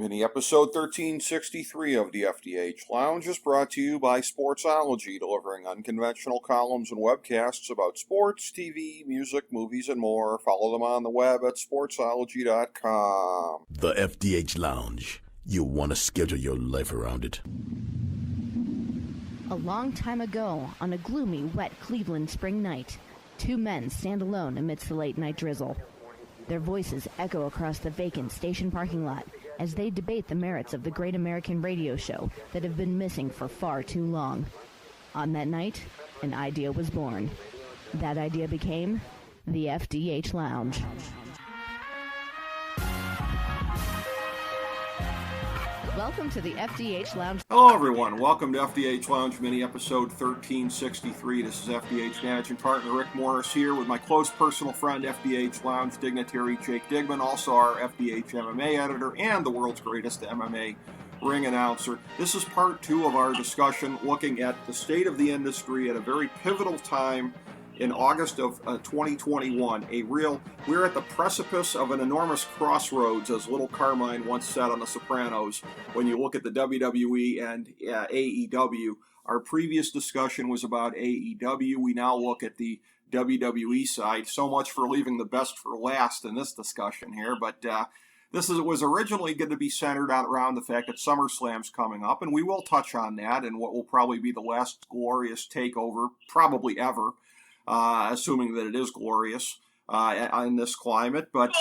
Mini episode 1363 of the FDH Lounge is brought to you by Sportsology, delivering unconventional columns and webcasts about sports, TV, music, movies, and more. Follow them on the web at sportsology.com. The FDH Lounge. You want to schedule your life around it. A long time ago, on a gloomy, wet Cleveland spring night, two men stand alone amidst the late-night drizzle. Their voices echo across the vacant station parking lot as they debate the merits of the great American radio show that have been missing for far too long. On that night, an idea was born. That idea became the FDH Lounge. Welcome to the FDH Lounge. Hello, everyone. Welcome to FDH Lounge Mini Episode 1363. This is FDH Managing Partner Rick Morris here with my close personal friend, FDH Lounge dignitary Jake Digman, also our FDH MMA editor and the world's greatest MMA ring announcer. This is part two of our discussion looking at the state of the industry at a very pivotal time in August of 2021. We're at the precipice of an enormous crossroads, as Little Carmine once said on The Sopranos, when you look at the WWE and AEW. Our previous discussion was about AEW. We now look at the WWE side. So much for leaving the best for last in this discussion here, but was originally going to be centered around the fact that SummerSlam's coming up, and we will touch on that and what will probably be the last glorious takeover, probably ever. Assuming that it is glorious in this climate, but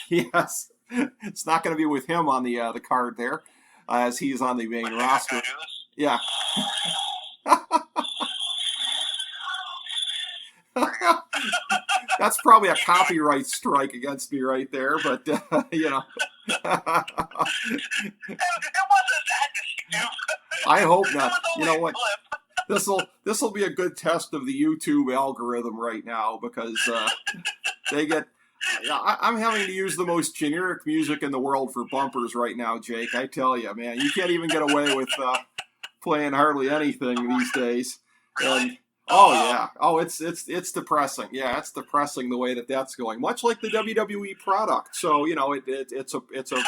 yes, it's not going to be with him on the card there, as he's on the main roster. Yeah. That's probably a copyright strike against me right there, but you know. It wasn't that stupid. I hope not. You know what? This will be a good test of the YouTube algorithm right now, because they get. I'm having to use the most generic music in the world for bumpers right now, Jake. I tell you, man, you can't even get away with playing hardly anything these days. And it's depressing. Yeah, it's depressing the way that's going. Much like the WWE product. So it's a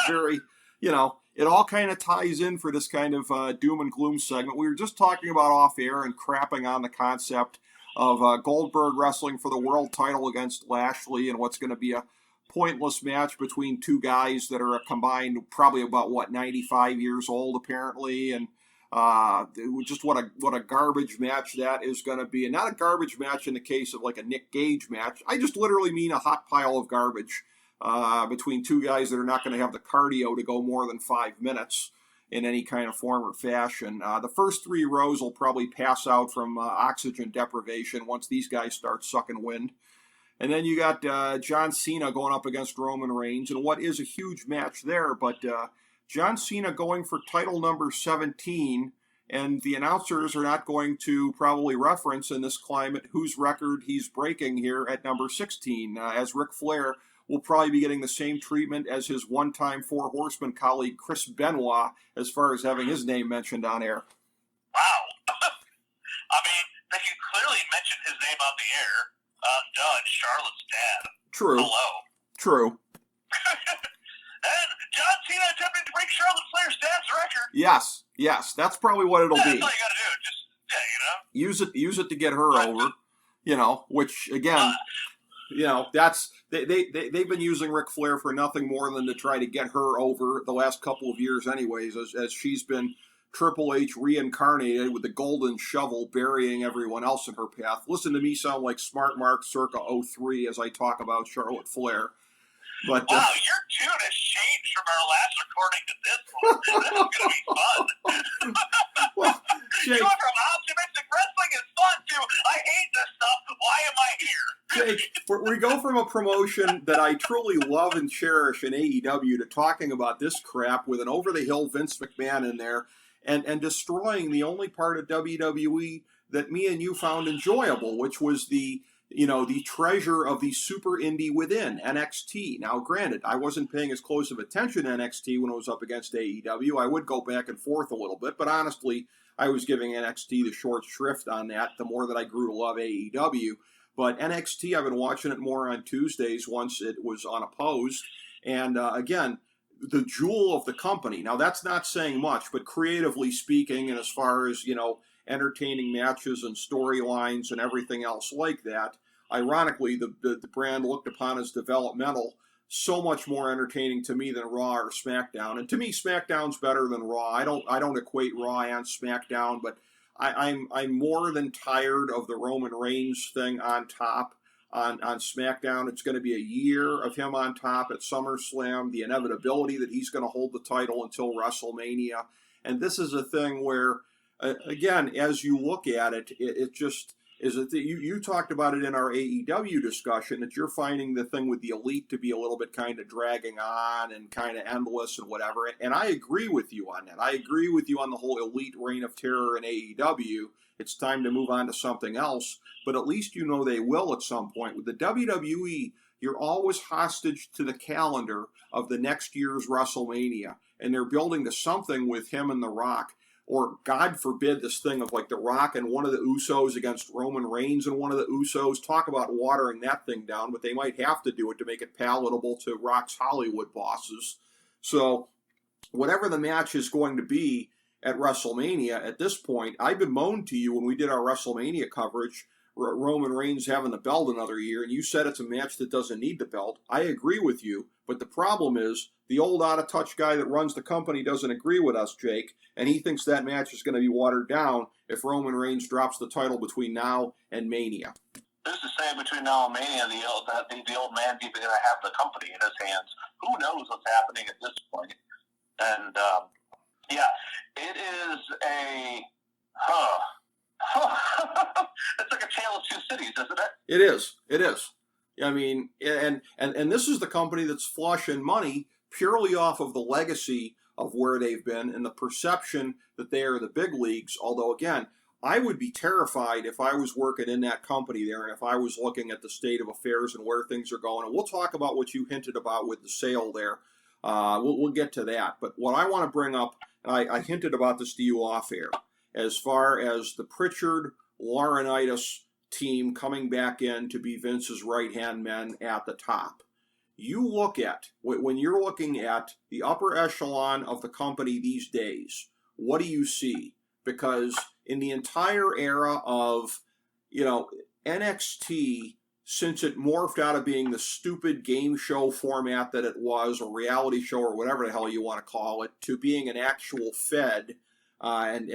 very it all kind of ties in for this kind of doom and gloom segment. We were just talking about off air and crapping on the concept of Goldberg wrestling for the world title against Lashley, and what's going to be a pointless match between two guys that are combined probably about 95 years old apparently, and just what a garbage match that is going to be. And not a garbage match in the case of like a Nick Gage match. I just literally mean a hot pile of garbage. Between two guys that are not going to have the cardio to go more than 5 minutes in any kind of form or fashion. The first three rows will probably pass out from oxygen deprivation once these guys start sucking wind. And then you got John Cena going up against Roman Reigns, and what is a huge match there, but John Cena going for title number 17, and the announcers are not going to probably reference in this climate whose record he's breaking here at number 16, as Ric Flair will probably be getting the same treatment as his one-time Four Horsemen colleague Chris Benoit, as far as having his name mentioned on air. Wow. I mean, they can clearly mention his name on the air. Duh, Charlotte's dad. True. Hello. True. And John Cena attempting to break Charlotte Flair's dad's record. Yes, that's probably what it'll be. That's all you gotta do. Just, Use it to get her over, which, again, that's... They've been using Ric Flair for nothing more than to try to get her over the last couple of years anyways, as she's been Triple H reincarnated with the golden shovel burying everyone else in her path. Listen to me sound like Smart Mark circa 03 as I talk about Charlotte Flair. But, wow, your tune has changed from our last recording to this one. This is going to be fun. Well, Jake, you went from optimistic wrestling is fun to I hate this stuff. Why am I here? Jake, we go from a promotion that I truly love and cherish in AEW to talking about this crap with an over-the-hill Vince McMahon in there and destroying the only part of WWE that me and you found enjoyable, which was the treasure of the super indie within, NXT. Now, granted, I wasn't paying as close of attention to NXT when it was up against AEW. I would go back and forth a little bit, but honestly, I was giving NXT the short shrift on that the more that I grew to love AEW. But NXT, I've been watching it more on Tuesdays once it was unopposed. And again, the jewel of the company. Now, that's not saying much, but creatively speaking, and as far as, entertaining matches and storylines and everything else like that, ironically, the brand looked upon as developmental, so much more entertaining to me than Raw or SmackDown. And to me, SmackDown's better than Raw. I don't equate Raw and SmackDown, but I'm more than tired of the Roman Reigns thing on top. On SmackDown, it's going to be a year of him on top at SummerSlam, the inevitability that he's going to hold the title until WrestleMania. And this is a thing where, again, as you look at it, it just is that you talked about it in our AEW discussion, that you're finding the thing with the Elite to be a little bit kind of dragging on and kind of endless and whatever. And I agree with you on that. I agree with you on the whole Elite reign of terror in AEW. It's time to move on to something else, but at least they will at some point. With the WWE, you're always hostage to the calendar of the next year's WrestleMania, and they're building to something with him and The Rock, or God forbid this thing of like The Rock and one of the Usos against Roman Reigns and one of the Usos. Talk about watering that thing down, but they might have to do it to make it palatable to Rock's Hollywood bosses. So whatever the match is going to be at WrestleMania, at this point, I bemoaned to you when we did our WrestleMania coverage, Roman Reigns having the belt another year, and you said it's a match that doesn't need the belt. I agree with you, but the problem is the old out-of-touch guy that runs the company doesn't agree with us, Jake, and he thinks that match is going to be watered down if Roman Reigns drops the title between now and Mania. Who's to say between now and Mania the old man's even going to have the company in his hands? Who knows what's happening at this point? And, yeah, it is a, it's like a tale of two cities, isn't it? It is. I mean, and this is the company that's flush in money purely off of the legacy of where they've been and the perception that they are the big leagues. Although, again, I would be terrified if I was working in that company there and if I was looking at the state of affairs and where things are going. And we'll talk about what you hinted about with the sale there. We'll get to that. But what I want to bring up, and I hinted about this to you off air, as far as the Pritchard Laurinaitis team coming back in to be Vince's right-hand men at the top. You look at, when you're looking at the upper echelon of the company these days, what do you see? Because in the entire era of, NXT, since it morphed out of being the stupid game show format that it was, or reality show, or whatever the hell you want to call it, to being an actual Fed, and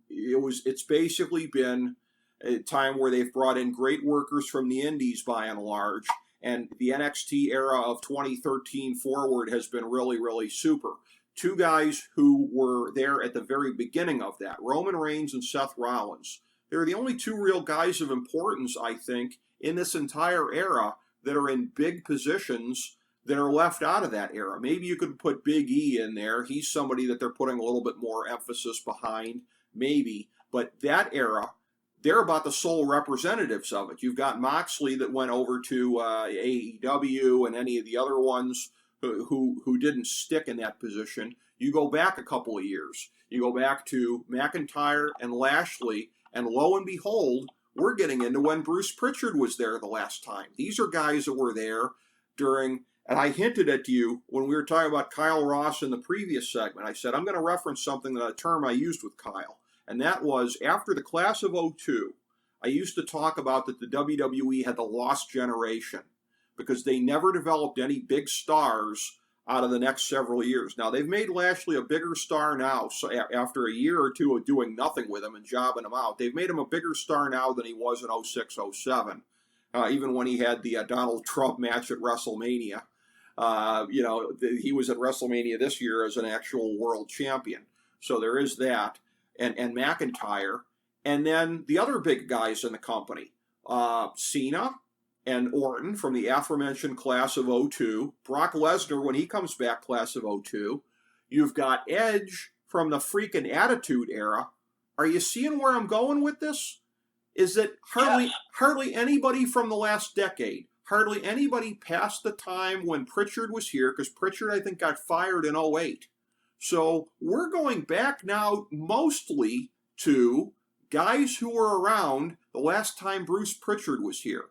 it's basically been a time where they've brought in great workers from the indies by and large, and the NXT era of 2013 forward has been really, really super. Two guys who were there at the very beginning of that, Roman Reigns and Seth Rollins. They're the only two real guys of importance, I think, in this entire era that are in big positions that are left out of that era. Maybe you could put Big E in there. He's somebody that they're putting a little bit more emphasis behind, maybe. But that era, they're about the sole representatives of it. You've got Moxley that went over to AEW and any of the other ones who didn't stick in that position. You go back a couple of years. You go back to McIntyre and Lashley, and lo and behold, we're getting into when Bruce Pritchard was there the last time. These are guys that were there during, and I hinted at you when we were talking about Kyle Ross in the previous segment. I said, I'm going to reference a term I used with Kyle. And that was, after the class of '02, I used to talk about that the WWE had the lost generation because they never developed any big stars out of the next several years. Now, they've made Lashley a bigger star now, so after a year or two of doing nothing with him and jobbing him out. They've made him a bigger star now than he was in '06, '07, even when he had the Donald Trump match at WrestleMania. He was at WrestleMania this year as an actual world champion. So there is that. And McIntyre, and then the other big guys in the company, Cena and Orton from the aforementioned class of '02, Brock Lesnar when he comes back, class of '02. You've got Edge from the freaking Attitude Era. Are you seeing where I'm going with this? Is that hardly anybody from the last decade, hardly anybody past the time when Pritchard was here, because Pritchard, I think, got fired in '08. So we're going back now mostly to guys who were around the last time Bruce Pritchard was here.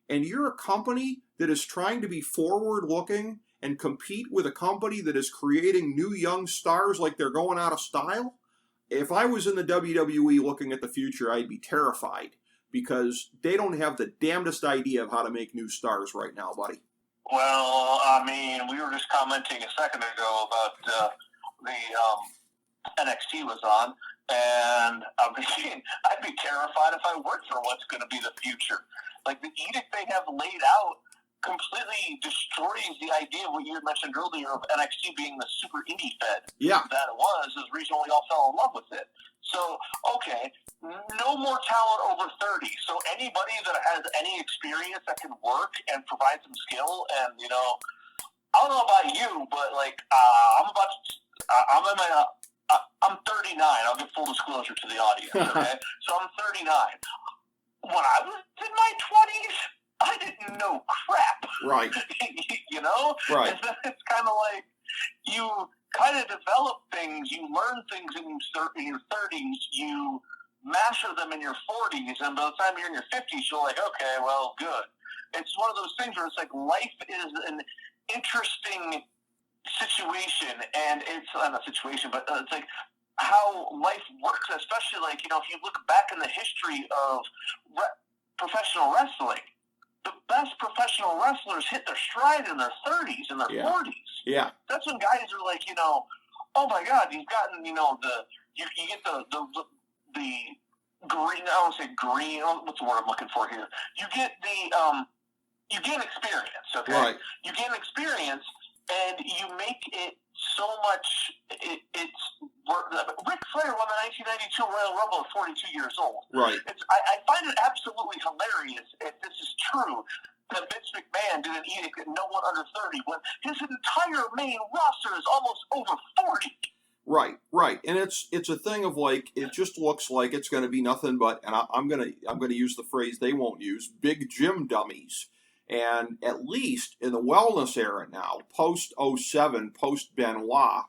And you're a company that is trying to be forward-looking and compete with a company that is creating new young stars like they're going out of style? If I was in the WWE looking at the future, I'd be terrified, because they don't have the damnedest idea of how to make new stars right now, buddy. Well, I mean, we were just commenting a second ago about the NXT was on, and I mean, I'd be terrified if I worked for what's going to be the future. Like, the edict they have laid out completely destroys the idea of what you had mentioned earlier of NXT being the super indie fed. Yeah. That it was, is the reason we all fell in love with it. So, okay, no more talent over 30. So anybody that has any experience that can work and provide some skill, and, you know, I don't know about you, but, like, I'm 39. I'll give full disclosure to the audience, okay? So I'm 39. When I was in my 20s, I didn't know crap. Right. You know? Right. And then it's kind of like you kind of develop things, you learn things in your 30s, you master them in your 40s, and by the time you're in your 50s, you're like, okay, well, good. It's one of those things where it's like life is an interesting situation, and it's not a situation, but it's like how life works, especially, like, you know, if you look back in the history of professional wrestling, the best professional wrestlers hit their stride in their 30s and their 40s. Yeah. That's when guys are like, you know, oh my God, you've gotten, you know, you get the green, I don't say green, what's the word I'm looking for here? You get you gain experience, okay? Right. You gain experience, and you make it so much, it's Ric Flair won the 1992 Royal Rumble at 42 years old. Right. I find it absolutely hilarious, if this is true, that Vince McMahon did an edict that no one under 30, when his entire main roster is almost over 40. Right, right, and it's a thing of, like, it just looks like it's going to be nothing but, and I'm gonna use the phrase they won't use, big gym dummies. And at least in the wellness era now, post 07, post Benoit,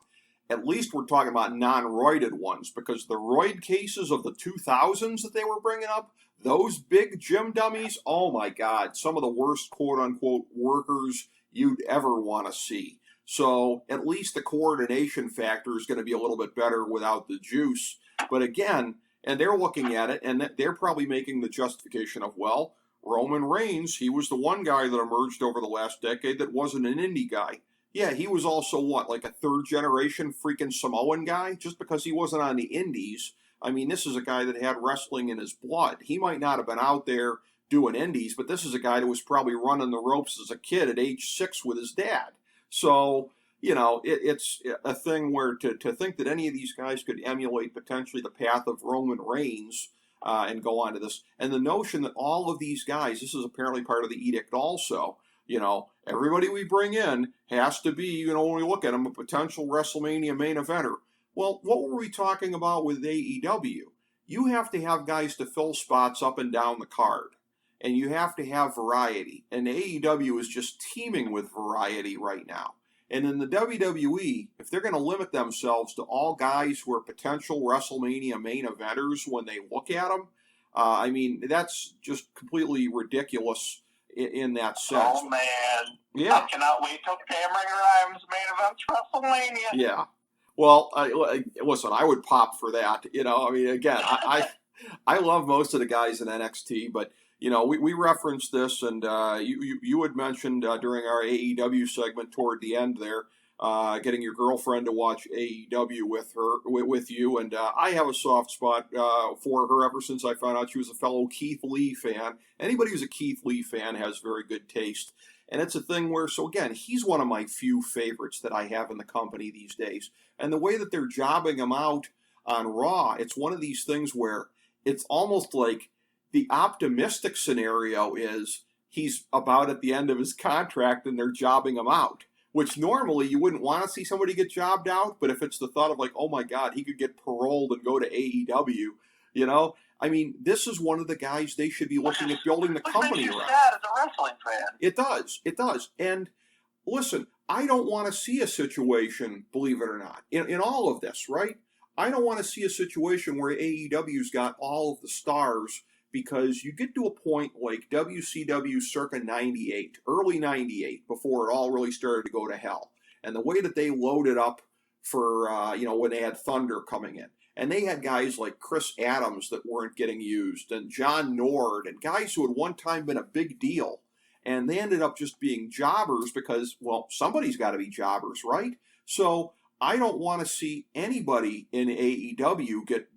at least we're talking about non-roided ones, because the roid cases of the 2000s that they were bringing up, those big gym dummies, oh my God, some of the worst quote-unquote workers you'd ever want to see. So at least the coordination factor is going to be a little bit better without the juice. But again, and they're looking at it, and they're probably making the justification of, well, Roman Reigns, he was the one guy that emerged over the last decade that wasn't an indie guy. Yeah, he was also, what, like a third-generation freaking Samoan guy? Just because he wasn't on the indies. I mean, this is a guy that had wrestling in his blood. He might not have been out there doing indies, but this is a guy that was probably running the ropes as a kid at age 6 with his dad. So, you know, it's a thing where to think that any of these guys could emulate potentially the path of Roman Reigns and go on to this. And the notion that all of these guys, this is apparently part of the edict also, you know, everybody we bring in has to be, you know, when we look at them, a potential WrestleMania main eventer. Well, what were we talking about with AEW? You have to have guys to fill spots up and down the card. And you have to have variety. And AEW is just teeming with variety right now. And in the WWE, if they're going to limit themselves to all guys who are potential WrestleMania main eventers when they look at them, I mean, that's just completely ridiculous in that sense. Oh, man. Yeah. I cannot wait till Cameron Grimes main events WrestleMania. Yeah. Well, listen, I would pop for that. You know, I mean, again, I love most of the guys in NXT, but you know, we referenced this, and you had mentioned during our AEW segment toward the end there, getting your girlfriend to watch AEW with you, and I have a soft spot for her ever since I found out she was a fellow Keith Lee fan. Anybody who's a Keith Lee fan has very good taste, and it's a thing where, so again, he's one of my few favorites that I have in the company these days, and the way that they're jobbing him out on Raw, it's one of these things where it's almost like the optimistic scenario is he's about at the end of his contract and they're jobbing him out, which normally you wouldn't want to see somebody get jobbed out. But if it's the thought of like, oh my God, he could get paroled and go to AEW, you know, I mean, this is one of the guys they should be looking at building the company around. Which makes you sad as a wrestling fan. It does. It does. And listen, I don't want to see a situation, believe it or not, in all of this, right? I don't want to see a situation where AEW's got all of the stars because you get to a point like WCW circa 98, early 98, before it all really started to go to hell. And the way that they loaded up for, when they had Thunder coming in. And they had guys like Chris Adams that weren't getting used, and John Nord, and guys who had one time been a big deal. And they ended up just being jobbers because, well, somebody's got to be jobbers, right? So I don't want to see anybody in AEW get,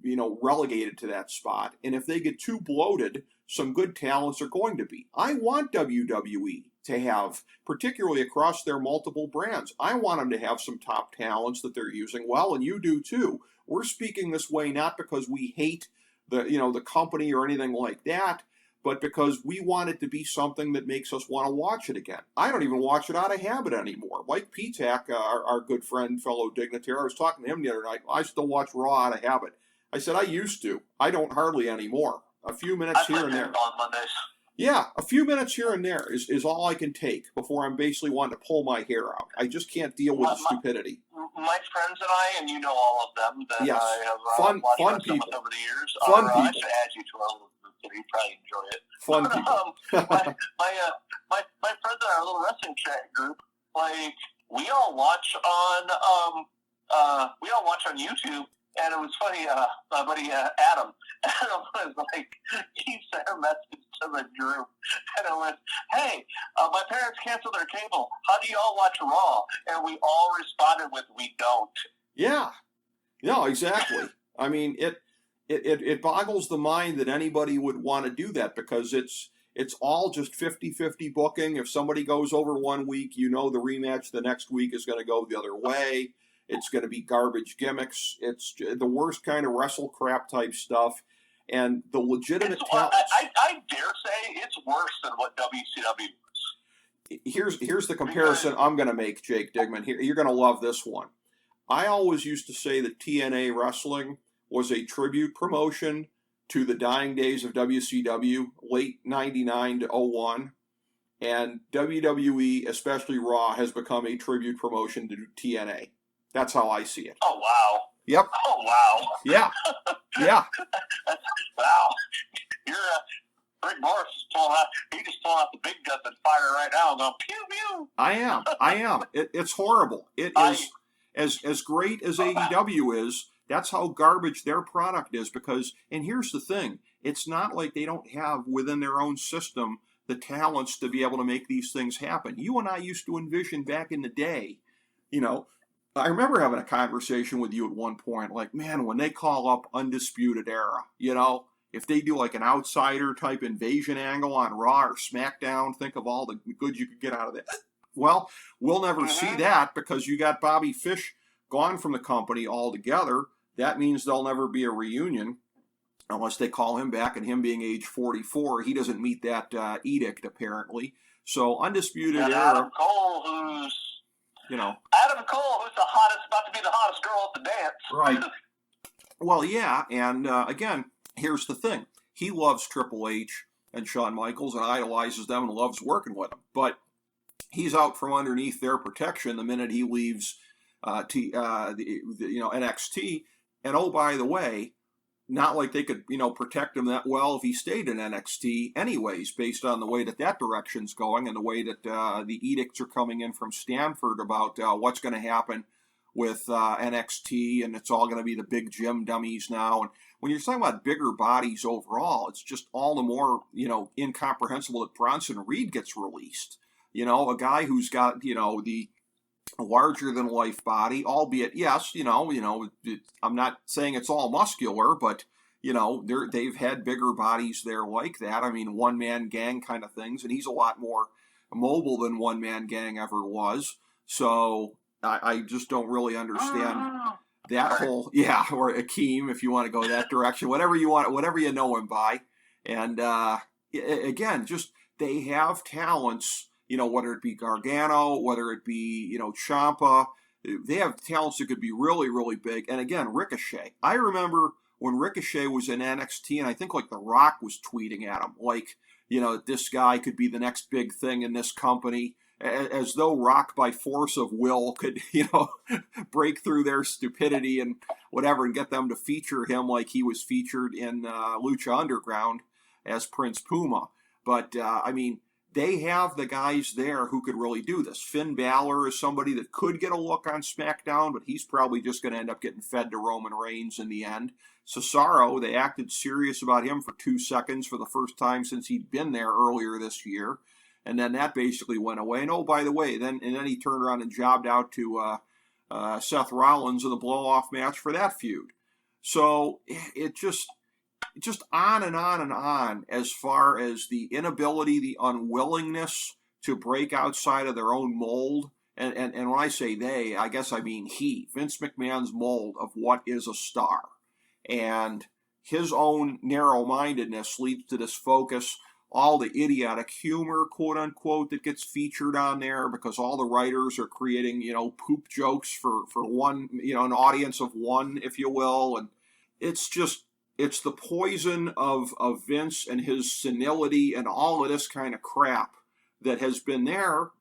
relegated to that spot. And if they get too bloated, some good talents are going to be. I want WWE to have, particularly across their multiple brands, I want them to have some top talents that they're using well, and you do too. We're speaking this way not because we hate the company or anything like that, but because we want it to be something that makes us want to watch it again. I don't even watch it out of habit anymore. Mike Petak, our good friend, fellow dignitary, I was talking to him the other night. I still watch Raw out of habit. I said, I used to. I don't hardly anymore. A few minutes here and there. On Mondays. Yeah, a few minutes here and there is all I can take before I'm basically wanting to pull my hair out. I just can't deal with the stupidity. My friends and I, and you know all of them, that yes. I have fun people over the years. Fun people. I should add you to our group, so you probably enjoy it. Fun people. my friends in our little wrestling chat group, like, we all watch on YouTube. And it was funny, my buddy Adam was like, he sent a message to the group, and it was, hey, my parents canceled their cable. How do y'all watch Raw? And we all responded with, we don't. Yeah. No, exactly. I mean, it boggles the mind that anybody would want to do that, because it's all just 50-50 booking. If somebody goes over 1 week, the rematch the next week is going to go the other way. It's going to be garbage gimmicks. It's the worst kind of wrestle crap type stuff. And the legitimate talents. I dare say it's worse than what WCW was. Here's the comparison I'm going to make, Jake Digman. Here, you're going to love this one. I always used to say that TNA Wrestling was a tribute promotion to the dying days of WCW, late 99 to 01. And WWE, especially Raw, has become a tribute promotion to TNA. That's how I see it. Oh, wow. Yep. Oh, wow. Yeah. Yeah. Wow. You're Rick Morris is pulling out. He just pulling out the big guns and fire right now and going, pew, pew. I am. It's horrible. It is as great as AEW is. That's how garbage their product is. Because, and here's the thing, it's not like they don't have within their own system the talents to be able to make these things happen. You and I used to envision back in the day, I remember having a conversation with you at one point, like, man, when they call up Undisputed Era, if they do like an outsider type invasion angle on Raw or SmackDown, think of all the good you could get out of that. Well, we'll never see that because you got Bobby Fish gone from the company altogether. That means there'll never be a reunion unless they call him back, and him being age 44, he doesn't meet that edict apparently. So Undisputed Era. Adam Cole, who's Adam Cole, who's about to be the hottest girl at the dance. Right. Well, yeah, and again, here's the thing. He loves Triple H and Shawn Michaels and idolizes them and loves working with them. But he's out from underneath their protection the minute he leaves NXT. And oh, by the way, not like they could, protect him that well if he stayed in NXT anyways, based on the way that direction's going and the way that the edicts are coming in from Stanford about what's going to happen with NXT, and it's all going to be the big gym dummies now. And when you're talking about bigger bodies overall, it's just all the more, incomprehensible that Bronson Reed gets released. A guy who's got, the larger-than-life body, albeit, yes, I'm not saying it's all muscular, but, they've had bigger bodies there like that. I mean, one-man gang kind of things, and he's a lot more mobile than one-man gang ever was. So I just don't really understand that whole, or Akeem, if you want to go that direction, whatever you want, whatever you know him by. And, again, just they have talents, whether it be Gargano, whether it be, Ciampa, they have talents that could be really, really big. And again, Ricochet. I remember when Ricochet was in NXT, and I think like The Rock was tweeting at him, like, this guy could be the next big thing in this company, as though Rock by force of will could, break through their stupidity and whatever and get them to feature him like he was featured in Lucha Underground. as Prince Puma. But, I mean, they have the guys there who could really do this. Finn Balor is somebody that could get a look on SmackDown, but he's probably just going to end up getting fed to Roman Reigns in the end. Cesaro, they acted serious about him for 2 seconds for the first time since he'd been there earlier this year. And then that basically went away. And oh, by the way, then he turned around and jobbed out to Seth Rollins in the blow-off match for that feud. So it just on and on and on as far as the inability, the unwillingness to break outside of their own mold. And when I say they, I guess I mean he, Vince McMahon's mold of what is a star. And his own narrow-mindedness leads to this focus, all the idiotic humor, quote-unquote, that gets featured on there because all the writers are creating, poop jokes for one, an audience of one, if you will. And it's the poison of Vince and his senility and all of this kind of crap that has been there,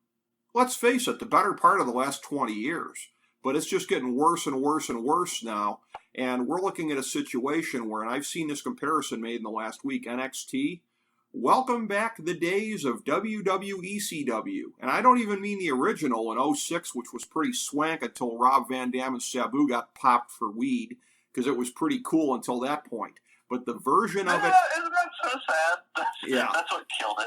let's face it, the better part of the last 20 years. But it's just getting worse and worse and worse now. And we're looking at a situation where, and I've seen this comparison made in the last week, NXT, welcome back the days of WWECW. And I don't even mean the original in 06, which was pretty swank until Rob Van Dam and Sabu got popped for weed, because it was pretty cool until that point. But the version of it... Isn't that so sad? That's what killed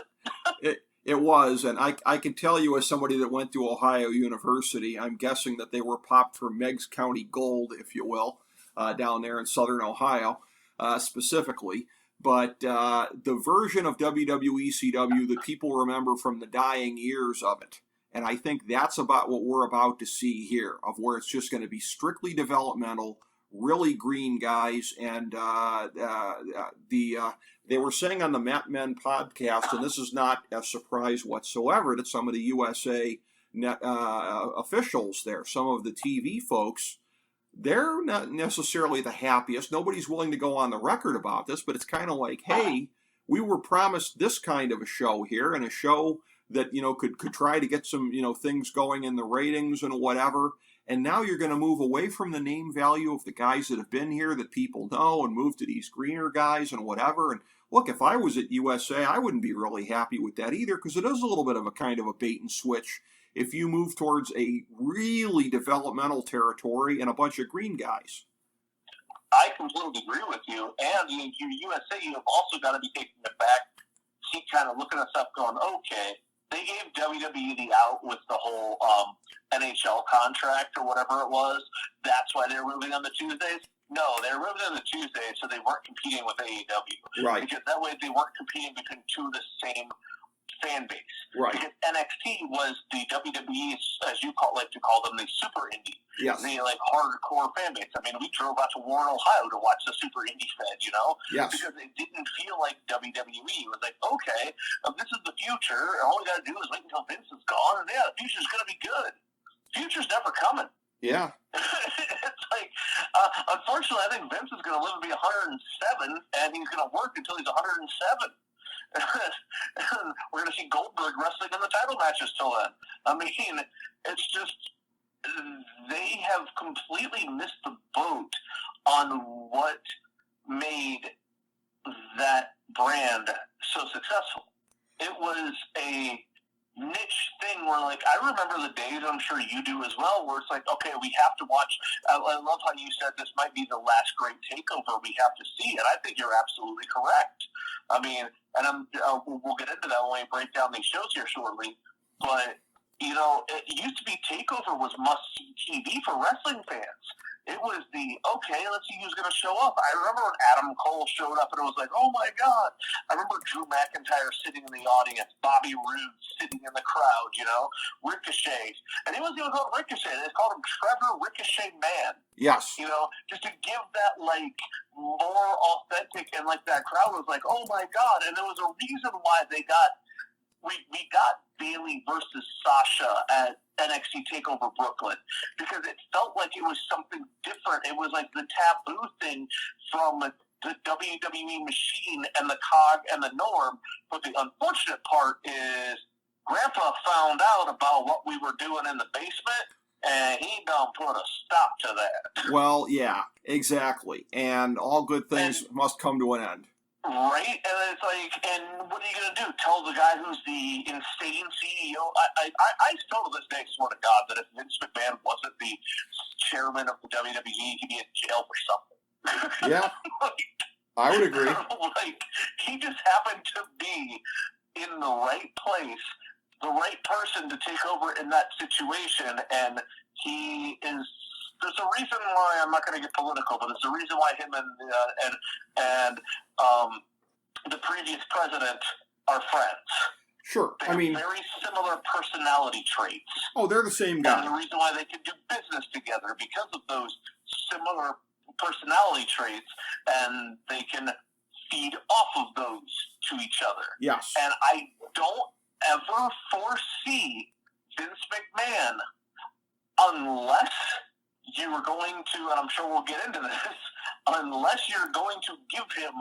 it. It was, and I can tell you as somebody that went to Ohio University, I'm guessing that they were popped for Meigs County gold, if you will, down there in southern Ohio, specifically. But the version of WWECW that people remember from the dying years of it, and I think that's about what we're about to see here, of where it's just going to be strictly developmental, really green guys, and they were saying on the Mat Men podcast, and this is not a surprise whatsoever, that some of the USA officials there, some of the TV folks, they're not necessarily the happiest. Nobody's willing to go on the record about this, but it's kind of like, hey, we were promised this kind of a show here, and a show that, could try to get some, things going in the ratings and whatever. And now you're going to move away from the name value of the guys that have been here that people know and move to these greener guys and whatever. And look, if I was at USA, I wouldn't be really happy with that either, because it is a little bit of a kind of a bait and switch if you move towards a really developmental territory and a bunch of green guys. I completely agree with you. And USA, you have also got to be taking it back, kind of looking at stuff going, okay, they gave WWE the out with the whole NHL contract or whatever it was. That's why they're moving on the Tuesdays. No, they were moving on the Tuesdays, so they weren't competing with AEW. Right. Because that way they weren't competing between two of the same fan base. Right. Because NXT was the WWE, as you like to call them, the super indie. Yes. The hardcore fan base. I mean, we drove out to Warren, Ohio to watch the super indie fed, Yes. because it didn't feel like WWE. It was like, okay, this is the future. All we got to do is wait until Vince is gone, and the future's going to be good. Future's never coming. Yeah. It's like, unfortunately, I think Vince is going to live to be 107, and he's going to work until he's 107. We're going to see Goldberg wrestling in the title matches till then. I mean, it's just, they have completely missed the boat on what made that brand so successful. It was a niche thing where, I remember the days, I'm sure you do as well, where it's like, okay, we have to watch. I love how you said this might be the last great takeover we have to see, and I think you're absolutely correct. I mean, and we'll get into that when we break down these shows here shortly, but, it used to be TakeOver was must-see TV for wrestling fans. It was okay, let's see who's going to show up. I remember when Adam Cole showed up, and it was like, oh, my God. I remember Drew McIntyre sitting in the audience, Bobby Roode sitting in the crowd, Ricochet. And he wasn't even called Ricochet. They called him Trevor Ricochet Man. Yes. Just to give that, more authentic, and, that crowd was like, oh, my God. And there was a reason why they got we got Bayley versus Sasha at NXT TakeOver Brooklyn, because it felt like it was something different. It was like the taboo thing from the WWE machine and the cog and the norm. But the unfortunate part is Grandpa found out about what we were doing in the basement, and he done put a stop to that. Well, yeah, exactly. And all good things must come to an end. Right? And it's like, and what are you going to do? Tell the guy who's the insane CEO? I still to this day swear to God that if Vince McMahon wasn't the chairman of the WWE, he'd be in jail for something. Yeah, I would agree. Like, he just happened to be in the right place, the right person to take over in that situation, and he is. There's a reason why, I'm not going to get political, but there's a reason why him and the previous president are friends. Sure. They have very similar personality traits. Oh, they're the same guy. And the reason why they can do business together, because of those similar personality traits, and they can feed off of those to each other. Yes. And I don't ever foresee Vince McMahon, unless you are going to, and I'm sure we'll get into this, unless you're going to give him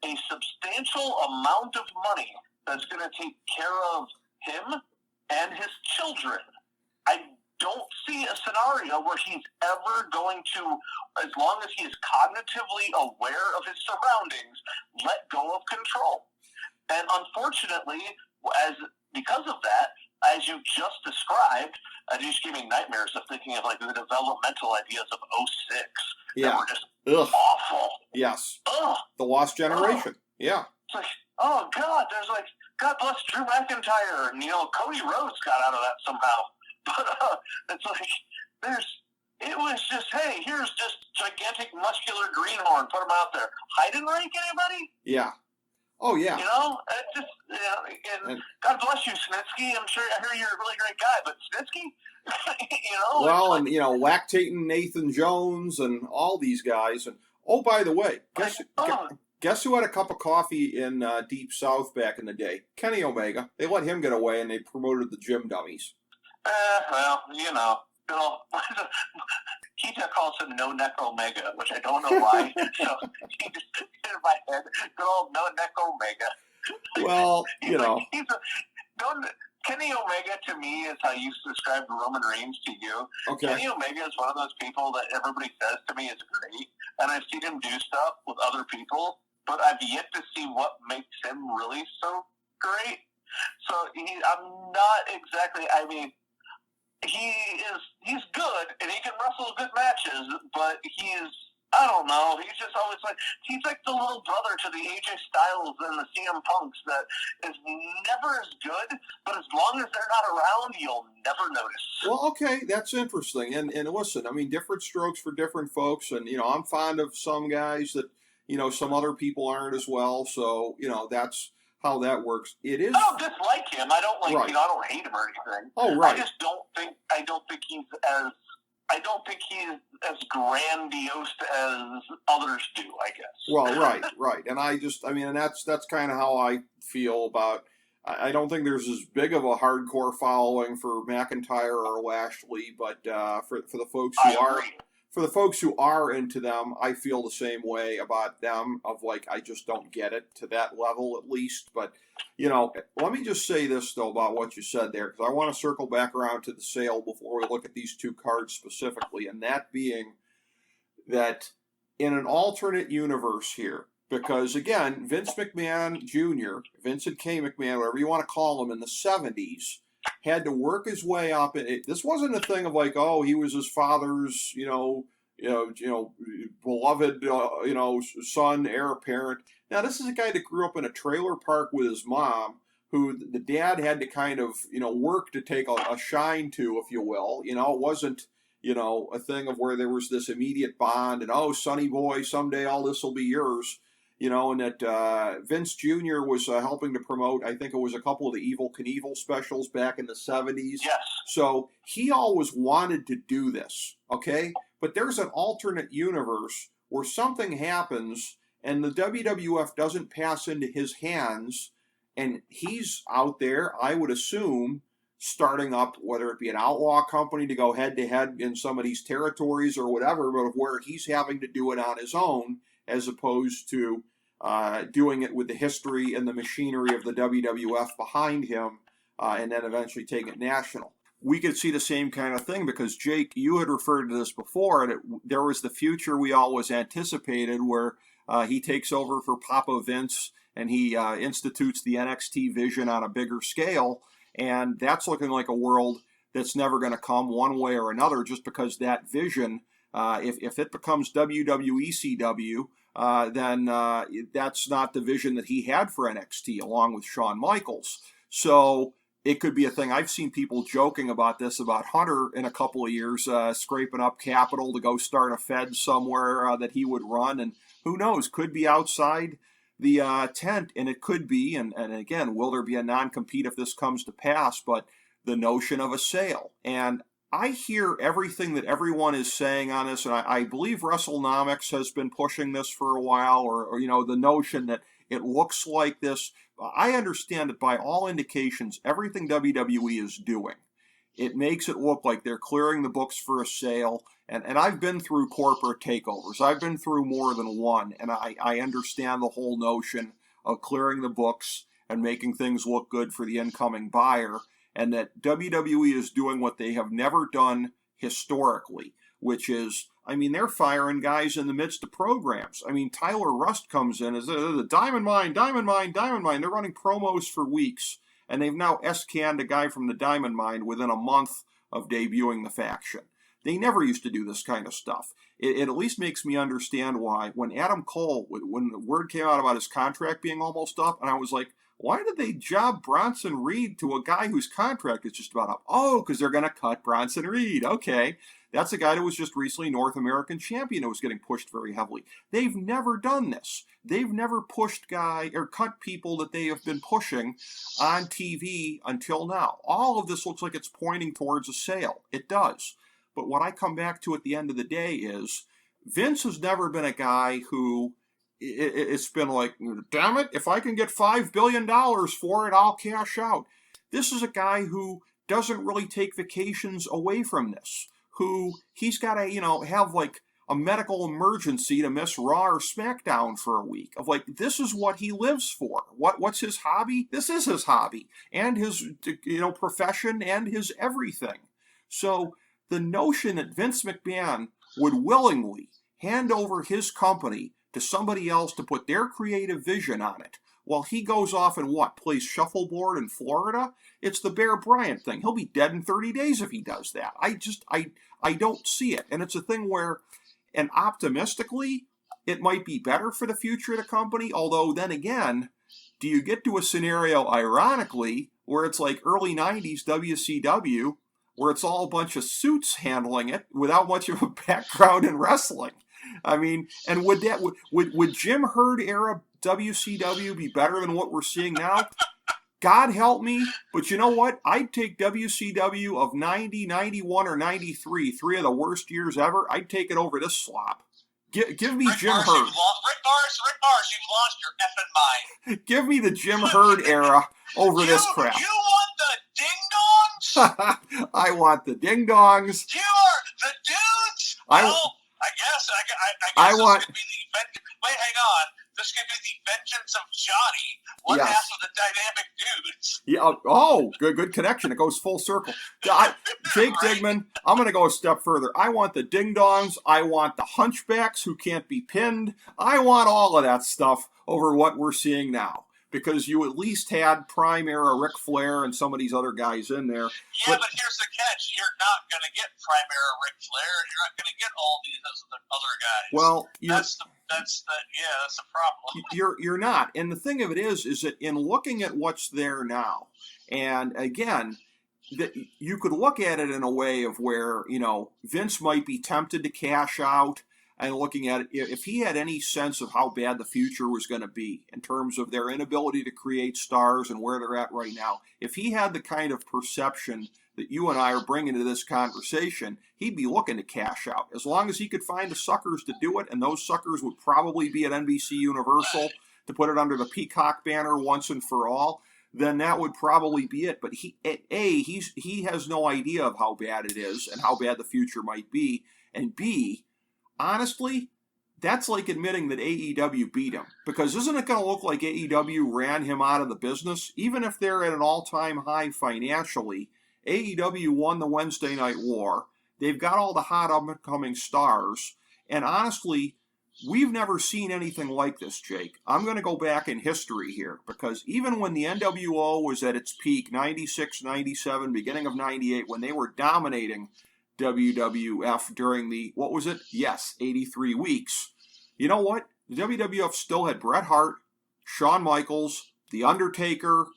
a substantial amount of money that's going to take care of him and his children. I don't see a scenario where he's ever going to, as long as he is cognitively aware of his surroundings, let go of control. And unfortunately, because of that, as you just described, you just gave me nightmares of thinking of like the developmental ideas of 06 that were just awful. Yes. Ugh. The Lost Generation. Yeah. It's like, oh God, there's like, God bless Drew McIntyre, and Cody Rhodes got out of that somehow. But it's like, it was just, hey, here's just gigantic muscular greenhorn, put him out there. Heidenreich, anybody? Yeah. Oh, yeah. It just, and God bless you, Snitsky. I hear you're a really great guy, but Snitsky, Well, and, lactating Nathan Jones and all these guys. And, oh, by the way, guess who had a cup of coffee in Deep South back in the day? Kenny Omega. They let him get away, and they promoted the gym dummies. Keita calls him No Neck Omega, which I don't know why. So he just hit in my head, good old No Neck Omega. Well, Kenny Omega to me is how you described Roman Reigns to you. Okay. Kenny Omega is one of those people that everybody says to me is great, and I've seen him do stuff with other people, but I've yet to see what makes him really so great. So I'm not exactly, he's good, and he can wrestle good matches, but I don't know, he's just always he's like the little brother to the AJ Styles and the CM Punks that is never as good, but as long as they're not around, you'll never notice. Well, okay, that's interesting. And listen, different strokes for different folks, and, I'm fond of some guys that, some other people aren't as well, so, that's how that works. It is. I don't dislike him. I don't right. I don't hate him or anything. Oh, right. I just don't think he's as grandiose as others do, I guess. Well, right. And and that's kind of how I feel about. I don't think there's as big of a hardcore following for McIntyre or Lashley, but for the folks who For the folks who are into them, I feel the same way about them, of I just don't get it to that level at least. But, let me just say this, though, about what you said there, because I want to circle back around to the sale before we look at these two cards specifically, and that being that in an alternate universe here, because, again, Vince McMahon Jr., Vincent K. McMahon, whatever you want to call him, in the 70s, had to work his way up. This wasn't a thing of he was his father's, beloved, son, heir apparent. Now, this is a guy that grew up in a trailer park with his mom, who the dad had to kind of, work to take a shine to, if you will. It wasn't, a thing of where there was this immediate bond and, sonny boy, someday all this will be yours. And that Vince Jr. was helping to promote, I think it was a couple of the Evel Knievel specials back in the 70s. Yes. So he always wanted to do this, okay? But there's an alternate universe where something happens and the WWF doesn't pass into his hands, and he's out there, I would assume, starting up, whether it be an outlaw company to go head-to-head in some of these territories or whatever, but where he's having to do it on his own, as opposed to doing it with the history and the machinery of the WWF behind him, and then eventually take it national. We could see the same kind of thing because, Jake, you had referred to this before, and there was the future we always anticipated where he takes over for Papa Vince, and he institutes the NXT vision on a bigger scale. And that's looking like a world that's never going to come one way or another, just because that vision, if it becomes WWE CW, then that's not the vision that he had for NXT, along with Shawn Michaels. So it could be a thing. I've seen people joking about this, about Hunter in a couple of years, scraping up capital to go start a Fed somewhere that he would run, and who knows, could be outside the tent, and it could be, and again, will there be a non-compete if this comes to pass, but the notion of a sale. And I hear everything that everyone is saying on this, and I believe WrestleNomics has been pushing this for a while, or the notion that it looks like this. I understand that by all indications, everything WWE is doing, it makes it look like they're clearing the books for a sale. And I've been through corporate takeovers. I've been through more than one, and I understand the whole notion of clearing the books and making things look good for the incoming buyer, and that WWE is doing what they have never done historically, which is, they're firing guys in the midst of programs. Tyler Rust comes in as the Diamond Mine. They're running promos for weeks, and they've now S-canned a guy from the Diamond Mine within a month of debuting the faction. They never used to do this kind of stuff. It at least makes me understand why, when Adam Cole, when the word came out about his contract being almost up, and I was like, why did they job Bronson Reed to a guy whose contract is just about up? Oh, because they're going to cut Bronson Reed. Okay. That's a guy that was just recently North American champion who was getting pushed very heavily. They've never done this. They've never pushed cut people that they have been pushing on TV until now. All of this looks like it's pointing towards a sale. It does. But what I come back to at the end of the day is Vince has never been a guy who it's been like, damn it, if I can get $5 billion for it, I'll cash out. This is a guy who doesn't really take vacations away from this, who he's got to, have like a medical emergency to miss Raw or SmackDown for a week. Of like, this is what he lives for. What's his hobby? This is his hobby and his, profession and his everything. So the notion that Vince McMahon would willingly hand over his company to somebody else to put their creative vision on it, while he goes off and plays shuffleboard in Florida, it's the Bear Bryant thing. He'll be dead in 30 days if he does that. I don't see it. And it's a thing where, and optimistically, it might be better for the future of the company, although then again, do you get to a scenario, ironically, where it's like early 90s WCW, where it's all a bunch of suits handling it without much of a background in wrestling? And would Jim Herd era WCW be better than what we're seeing now? God help me, but you know what? I'd take WCW of 90, 91, or 93, three of the worst years ever. I'd take it over this slop. Give me Jim Herd. Rick Mars, you've lost your effing mind. Give me the Jim Herd era over this crap. You want the ding-dongs? I want the ding-dongs. You are the dudes? I guess I want. Could be wait, hang on. This could be the vengeance of Johnny, one half of the dynamic dudes. Yeah. Oh, good connection. It goes full circle. Jake Digman, I'm going to go a step further. I want the ding-dongs. I want the hunchbacks who can't be pinned. I want all of that stuff over what we're seeing now. Because you at least had Prime era Ric Flair and some of these other guys in there. Yeah, but here's the catch. You're not going to get Prime era Ric Flair, and you're not going to get all these other guys. Well, that's the problem. You're not. And the thing of it is that in looking at what's there now, and again, that you could look at it in a way of where, Vince might be tempted to cash out, and looking at it, if he had any sense of how bad the future was going to be in terms of their inability to create stars and where they're at right now, if he had the kind of perception that you and I are bringing to this conversation, he'd be looking to cash out. As long as he could find the suckers to do it, and those suckers would probably be at NBC Universal to put it under the Peacock banner once and for all, then that would probably be it. But he has no idea of how bad it is and how bad the future might be, and B, honestly, that's like admitting that AEW beat him. Because isn't it going to look like AEW ran him out of the business? Even if they're at an all-time high financially, AEW won the Wednesday Night War. They've got all the hot up-and-coming stars. And honestly, we've never seen anything like this, Jake. I'm going to go back in history here, because even when the NWO was at its peak, 96, 97, beginning of 98, when they were dominating WWF during the, what was it? Yes, 83 weeks. You know what? The WWF still had Bret Hart, Shawn Michaels, The Undertaker,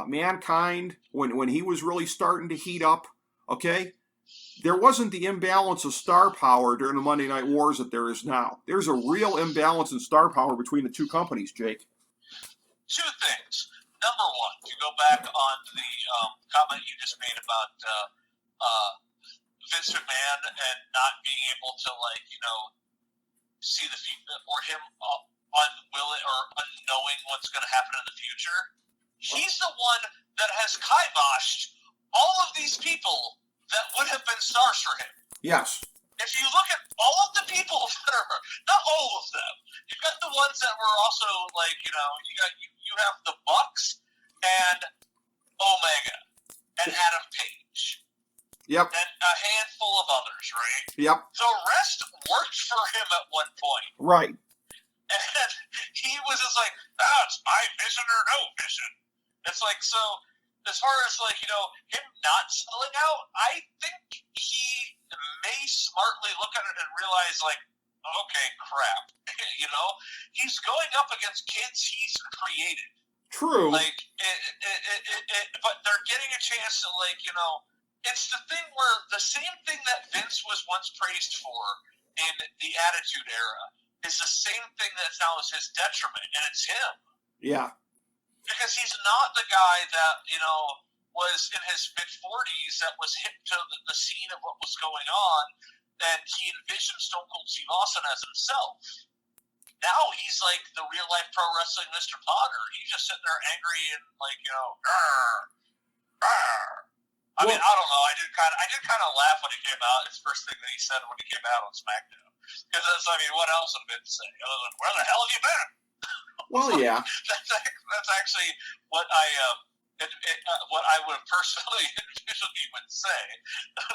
Mankind, when he was really starting to heat up, okay? There wasn't the imbalance of star power during the Monday Night Wars that there is now. There's a real imbalance in star power between the two companies, Jake. Two things. Number one, to go back on the comment you just made about Vince McMahon and not being able to, see the future, or him unwilling or unknowing what's going to happen in the future. He's the one that has kiboshed all of these people that would have been stars for him. Yes. If you look at all of the people that are, not all of them, you've got the ones that were also you have the Bucks and Omega and Adam Page. Yep. And a handful of others, right? Yep. The rest worked for him at one point. Right. And he was just like, it's my vision or no vision. It's like, so as far as him not selling out, I think he may smartly look at it and realize okay, crap. He's going up against kids he's created. True. But they're getting a chance to it's the thing where the same thing that Vince was once praised for in the Attitude Era is the same thing that now is his detriment, and it's him. Yeah. Because he's not the guy that, was in his mid-40s that was hip to the scene of what was going on, and he envisioned Stone Cold Steve Austin as himself. Now he's like the real-life pro wrestling Mr. Potter. He's just sitting there angry and I mean, I don't know. I did kind of laugh when he came out. It's the first thing that he said when he came out on SmackDown. Because what else would have been to say other than "Where the hell have you been?" Well, yeah. That's actually what what I would have personally envisioned he would say.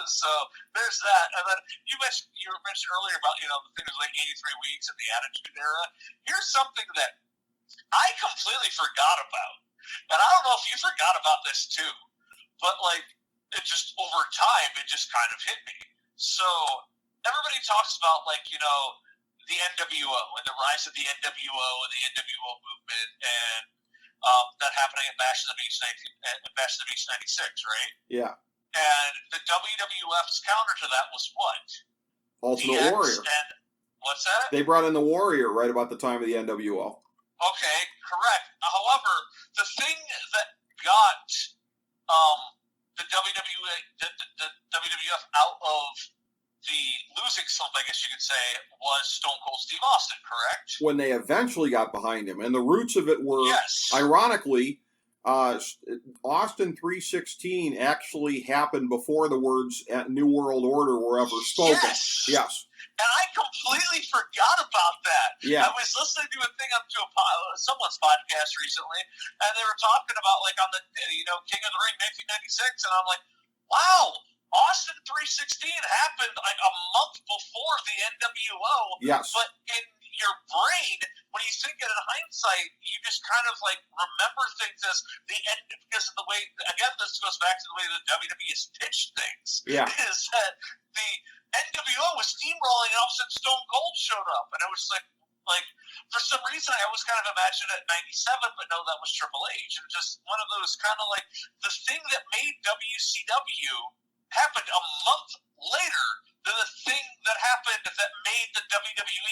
So there's that. And then you mentioned earlier about the thing was like 83 weeks in the Attitude Era. Here's something that I completely forgot about, and I don't know if you forgot about this too, but it just over time it just kind of hit me. So everybody talks about the NWO and the rise of the NWO and the NWO movement and that happening at Bash of the Beach 96, right? Yeah. And the WWF's counter to that was what? Ultimate DX Warrior. And what's that? They brought in the Warrior right about the time of the NWO. Okay, correct. However, the thing that got the WWF out of the losing slump, I guess you could say, was Stone Cold Steve Austin, correct? When they eventually got behind him. And the roots of it were, yes. Ironically, Austin 316 actually happened before the words New World Order were ever spoken. Yes. And I completely forgot about that. Yeah. I was listening to a thing to someone's podcast recently, and they were talking about on the King of the Ring 1996, and I'm like, wow, Austin 316 happened a month before the NWO. Yes. But in your brain, when you think it in hindsight, you just kind of remember things as the end, because of the way, again, this goes back to the way the WWE has pitched things. Yeah. Is that the NWO was steamrolling and all of a sudden Stone Cold showed up. And it was like for some reason I always kind of imagined it at 97, but no, that was Triple H. And just one of those kind of the thing that made WCW happened a month later than the thing that happened that made the WWE